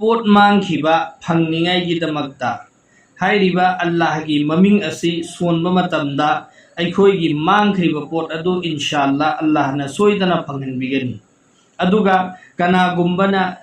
ꯄꯣꯠ ꯃꯥꯡꯈꯤꯕ ꯐꯪꯅꯤꯡꯉꯥꯏꯒꯤꯗꯃꯛꯇ ꯍꯥꯏꯔꯤꯕ ꯑꯜꯂꯥꯍꯒꯤ ꯃꯃꯤꯡ ꯑꯁꯤ ꯁꯣꯟꯕ ꯃꯇꯝꯗ ꯑꯩꯈꯣꯏꯒꯤ ꯃꯥꯡꯈ꯭ꯔꯤꯕ ꯄꯣꯠ ꯑꯗꯨ ꯏꯟꯁꯥꯜꯂꯥ ꯑꯜꯂꯥꯍꯅ ꯁꯣꯏꯗꯅ ꯐꯪꯍꯟꯕꯤꯒꯅꯤ ꯑꯗꯨꯒ ꯀꯅꯥꯒꯨꯝꯕꯅ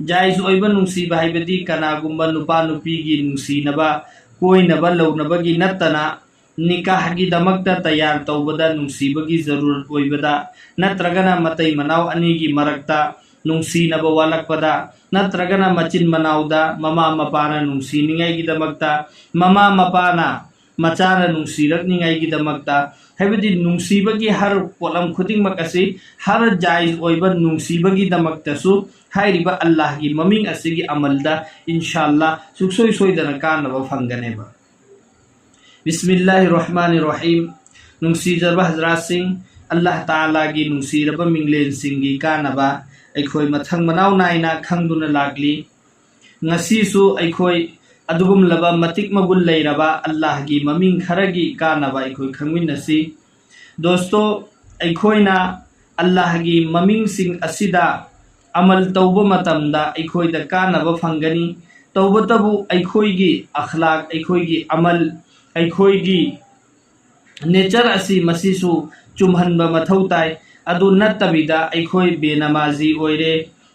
ꯖꯥꯏꯖ ꯑꯣꯏꯕ ꯅꯨꯡꯁꯤꯕ ꯍꯥꯏꯕꯗꯤ ꯀꯅꯥꯒꯨꯝꯕ ꯅꯨꯄꯥ ꯅꯨꯄꯤꯒꯤ ꯅꯨꯡꯁꯤꯅꯕ ꯀꯣꯏꯅꯕ ꯂꯧꯅꯕꯒꯤ ꯅꯠꯇꯅ ꯅꯤꯀꯥꯍꯒꯤꯗꯃꯛꯇ ꯇꯌꯥꯔ ꯇꯧꯕꯗ ꯅꯨꯡꯁꯤꯕꯒꯤ ꯖꯔꯨꯔꯠ ꯑꯣꯏꯕꯗ ꯅꯠꯇ꯭ꯔꯒꯅ ꯃꯇꯩ ꯃꯅꯥꯎ ꯑꯅꯤꯒꯤ ꯃꯔꯛꯇ ꯅꯨꯡꯁꯤꯅꯕ ꯋꯥꯠꯂꯛꯄꯗ ꯅꯠꯇ꯭ꯔꯒꯅ ꯃꯆꯤꯟ ꯃꯅꯥꯎꯗ ꯃꯃꯥ ꯃꯄꯥꯅ ꯅꯨꯡꯁꯤꯅꯤꯡꯉꯥꯏꯒꯤꯗꯃꯛꯇ ꯃꯃꯥ ꯃꯄꯥꯅ ꯃꯆꯥꯅ ꯅꯨꯡꯁꯤꯔꯛꯅꯤꯡꯉꯥꯏꯒꯤꯗꯃꯛꯇ ꯍꯥꯏꯕꯗꯤ ꯅꯨꯡꯁꯤꯕꯒꯤ ꯍꯔ ꯄꯣꯠꯂꯝ ꯈꯨꯗꯤꯡꯃꯛ ꯑꯁꯤ ꯍꯔ ꯖꯥꯏꯖ ꯑꯣꯏꯕ ꯅꯨꯡꯁꯤꯕꯒꯤꯗꯃꯛꯇꯁꯨ ꯍꯥꯏꯔꯤꯕ ꯑꯜꯂꯥꯍꯒꯤ ꯃꯃꯤꯡ ꯑꯁꯤꯒꯤ ꯑꯃꯜꯗ ꯏꯟꯁꯥꯜꯂꯥ ꯁꯨꯛꯁꯣꯏ ꯁꯣꯏꯗꯅ ꯀꯥꯟꯅꯕ ꯐꯪꯒꯅꯦꯕ ꯕꯤꯁꯃꯤꯜꯂꯥꯍꯤꯔ ꯔꯍꯃꯥꯅꯤꯔ ꯔꯍꯤꯝ ꯅꯨꯡꯁꯤꯖꯔꯕ ꯍꯖꯔꯥꯠꯁꯤꯡ ꯑꯜꯂꯥꯍ ꯇꯥꯂꯥꯒꯤ ꯅꯨꯡꯁꯤꯔꯕ ꯃꯤꯡꯂꯦꯟꯁꯤꯡꯒꯤ ꯀꯥꯟꯅꯕ ꯑꯩꯈꯣꯏ ꯃꯊꯪ ꯃꯅꯥꯎ ꯅꯥꯏꯅ ꯈꯪꯗꯨꯅ ꯂꯥꯛꯂꯤ ꯉꯁꯤꯁꯨ ꯑꯩꯈꯣꯏ ꯑꯗꯨꯒꯨꯝꯂꯕ ꯃꯇꯤꯛ ꯃꯒꯨꯟ ꯂꯩꯔꯕ ꯑꯜꯂꯥꯍꯒꯤ ꯃꯃꯤꯡ ꯈꯔꯒꯤ ꯀꯥꯟꯅꯕ ꯑꯩꯈꯣই ꯈꯪꯃꯤꯟꯅꯁꯤ ꯗꯣꯁꯇꯣ ꯑꯩꯈꯣꯏꯅ ꯑꯜꯂꯥꯍꯒꯤ ꯃꯃꯤꯡꯁꯤꯡ ꯑꯁꯤꯗ ꯑꯃꯜ ꯇꯧꯕ ꯃꯇꯝꯗ ꯑꯩꯈꯣꯏꯗ ꯀꯥꯟꯅꯕ ꯐꯪꯒꯅꯤ ꯇꯧꯕꯇꯕꯨ ꯑꯩꯈꯣꯏꯒꯤ ꯑꯈꯂꯥꯛ ꯑꯩꯈꯣꯏꯒꯤ ꯑꯃꯜ ꯑꯩꯈꯣꯏꯒꯤ ꯅꯦꯆꯔ ꯑꯁꯤ ꯃꯁꯤꯁꯨ ꯆꯨꯝꯍꯟꯕ ꯃꯊꯧ ꯇꯥꯏ ꯑꯗꯨ ꯅꯠꯇꯕꯤꯗ ꯑꯩꯈꯣꯏ ꯕꯦꯅꯃꯥꯖꯤ ꯑꯣꯏꯔꯦ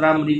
30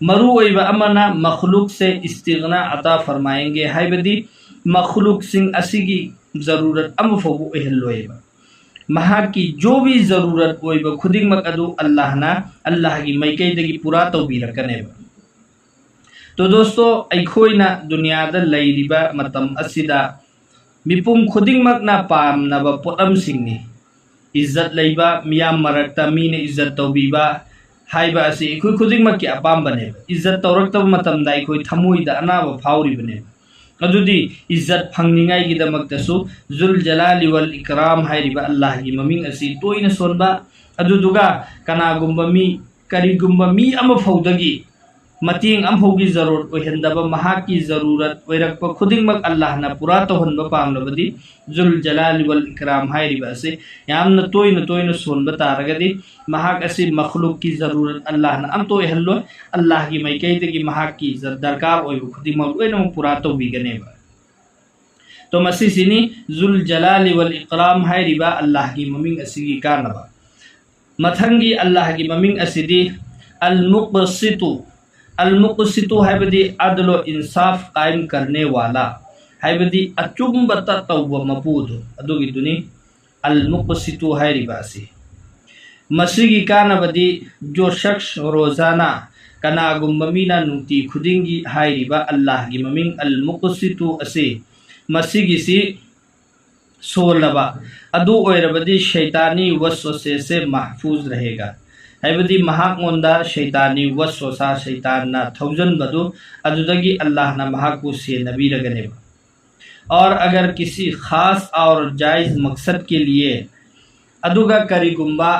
مرو اویبا امنا مخلوق سے استغنا عطا فرمائیں گے ہائبدی مخلوق سنگ اسیگی ضرورت ام فوگو اہلویبا مہا کی جو بھی ضرورت اویبا خودنگ مقدو اللہ نا اللہ کی مائکئی دگی پورا توبی رکنے با تو دوستو ایکھوئنا دنیا دا لیریبا متم اسیدہ مپوم خودنگ مقنا پام نبا پوٹم سنگنی عزت لیبا میام مرکتا مین عزت توبیبا ہائبا اسی ایکھوئی خودنگ مکی اپام بنے عزت تورکتا متم دا ایکھوئی تھموئی دا انابا پھاوری بنے ادودی عزت پھنگنگائی کی دا مقتصو ذل جلال والاکرام ہائریبا اللہ کی ممین اسی توئی نسون با ادودوگا کنا گمبا می کری گمبا می ام فودگی متینگ ام ہوگی ضرورت کو ہندبا مہا کی ضرورت ویرک پا خودنگ مک اللہ نا پورا تو ہنبا پامنا بدی ذل جلال والاکرام ہائریبا اسی یام نتوئی نسون بتا رگا دی مہا اسی مخلوق کی ضرورت اللہ نا ام تو احلو اللہ کی میں کہتے کہ مہا کی درکار ہوئی خودنگ مک وینا پورا تو بھی گنے با تو مسی سینی ذل جلال والاکرام ہائریبا اللہ کی ممین اسی کی کارنبا متھنگی اللہ کی ممین اسی دی المقسطو المقسطو ہے بدی عدل و انصاف قائم کرنے والا ہے بدی اچمبتا تو مپود ادو کی دنی المقسطو ہے رباسی مسیح کی کانا بدی جو شخص روزانہ کنا گمبمینا نوتی خودنگی ہے ربا اللہ کی ممین المقسطو اسی مسیح کی سی سولبا ادو اویربدی شیطانی وسوسے سے محفوظ رہے گا ہائبدی مہاک موندا شیطانی وسوسہ شیطان نا تھوزن بدو ادودگی اللہ نا مہاکو سے نبی رگنے با اور اگر کسی خاص اور جائز مقصد کے لیے ادوگا کری گمبا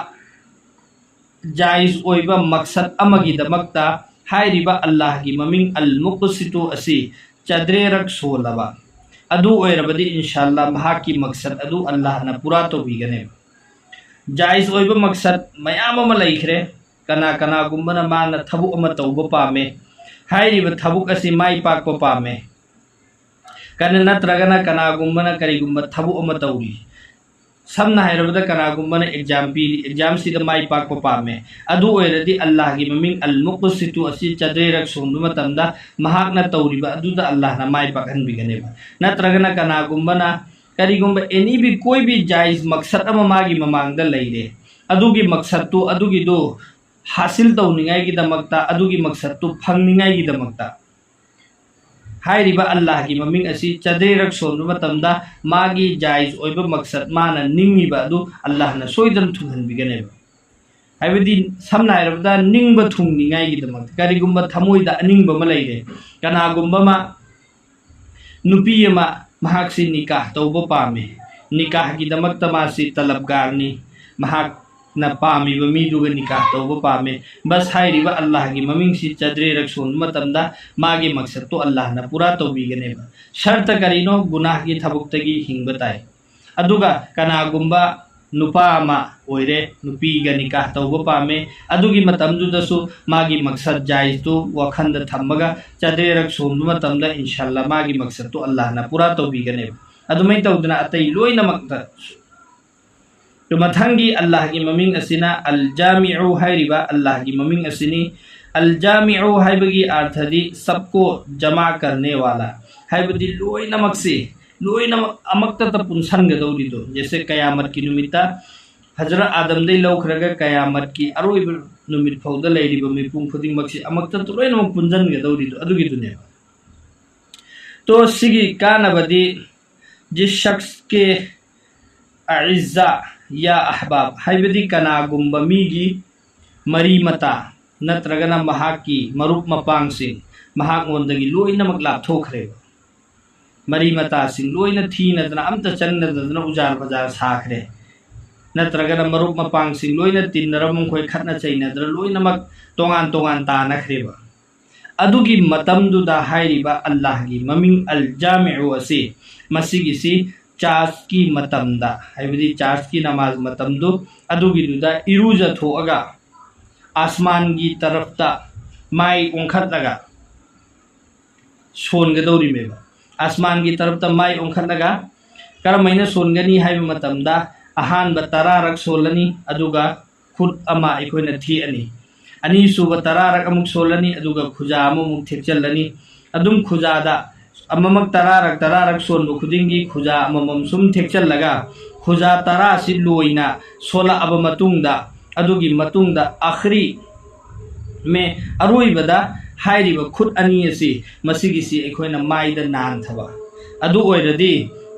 جائز اویبا مقصد امگی دمکتا ہائریبا اللہ کی ممین المقسطو اسی چدرے رک سولبا ادو اویربدی انشاءاللہ مہاک کی مقصد ادو اللہ نا پورا تو بھی گنے با جائز اویبا مقصد میام اما لائکھرے کنا کنا گمبنا مانا تھبو اما توبا پامے ہائریبا تھبو کسی مائی پاک پا پامے کنا نترگنا کنا گمبنا کری گمبا تھبو اما توری سمنا ہائربدا کنا گمبنا اگزام پیری اگزام سیدہ مائی پاک پا پامے ادو اویردی اللہ کی ممین المقسطو اسی چدرے رک سوندو متمدا مہاک نا توری با ادو دا اللہ نا مائی پاک ہن بھی گنے با نترگنا کنا گمبنا کری گمبا اینی بھی کوئی بھی جائز مقصد اما ماگی ممانگ دا لئی رے ادو کی مقصد تو ادو کی دو حاصل تو نگائی کی دمکتا ادو کی مقصد تو پھنگ نگائی کی دمکتا ہائی ریبا اللہ کی ممین اسی چدرے رک سون متم دا ماگی جائز اویبا مقصد مانا ننگی با ادو اللہ نا سوئی دن تھنگن بگنے با ہائی دی سمنا ہے رب دا ننگ با تھنگ نگائی کی دمکتا کری گمبا تھموئی دا ننگ با ملائی رے کنا گمبا ما نپی ما مہاک سی نکاح توبہ پامے نکاح کی دمک تماسی طلبگارنی مہاک نا پامی ومیدوگا نکاح توبہ پامے بس ہائی ریبا اللہ کی ممین سی چدرے رک سون متم دا ماگی مقصد تو اللہ نا پورا تو بھی گنے با شرط کرینو گناہ کی تھبکتگی ہنگ بتائے ادوگا کنا گمبا نپا ما اویرے نپی گا نکاح توبہ پامے ادو کی متم دو دسو ماگی مقصد جائز تو وخند تھمگا چدرے رک سون متم دا انشاءاللہ ماگی مقصد تو اللہ نا پورا تو بھی گنے با ادو میں تو دنا اتائی لوئی نمکتا تو متھنگی اللہ کی ممین اسینا الجامعو ہے ربا اللہ کی ممین اسینی الجامعو ہے بگی آرتھ دی سب کو جمع کرنے والا ہے بدی لوئی نمک سے لوئی نمک امکتا تا پنسن گا دولی دو جیسے قیامت کی نمیتا حضرت آدم دی لوک رگا قیامت کی اروی نمید فودا لیلی با می پون خودی مکسی امکتا تا لوئی نمک پنسن گا دولی دو ادو کی دنیا تو سگی کانا بدی جس شخص کے اعزا یا احباب ہے بدی کنا گمبا میگی مری متا نترگنا مہاک کی مروپ مپانگ سنگ مہاک موندگی لوئی نمک لاب تھوک رہے گا مری متا سنگ لوئی نا تھی ندنا امتا چن ندنا اجار بجار ساکھ رہے نترگنا مروپ مپانگ سنگ لوئی نا تین نرمم کوئی کھرنا چاہی ندنا لوئی نمک تونگان تانک رہے با ادو کی متم دو دا ہائی ریبا اللہ کی ممین الجامعو اسی مسیح کی سی چاس کی متم دا ہے بدی چاس کی نماز متم دو ادو کی دو دا اروجت ہو اگا آسمان کی طرف تا مائی انکھت لگا سون گدوری میں با آسمان کی طرف تا مائی انکھت لگا کر مہینہ سون گنی ہے متم دا احان بطرا رک سولنی ادو گا خود اما اکوئی نتھی انی ani suba tararak amuk solani aduga khuja amuk thekchalani adum khujada amamak tararak sonbu khudingi khuja amamam sum thekchallaga khuja tara si loina sola aba matungda adugi matungda akhri me aroibada hairiba khut ani asi masigi si ekhoina maida nan thaba adu oiradi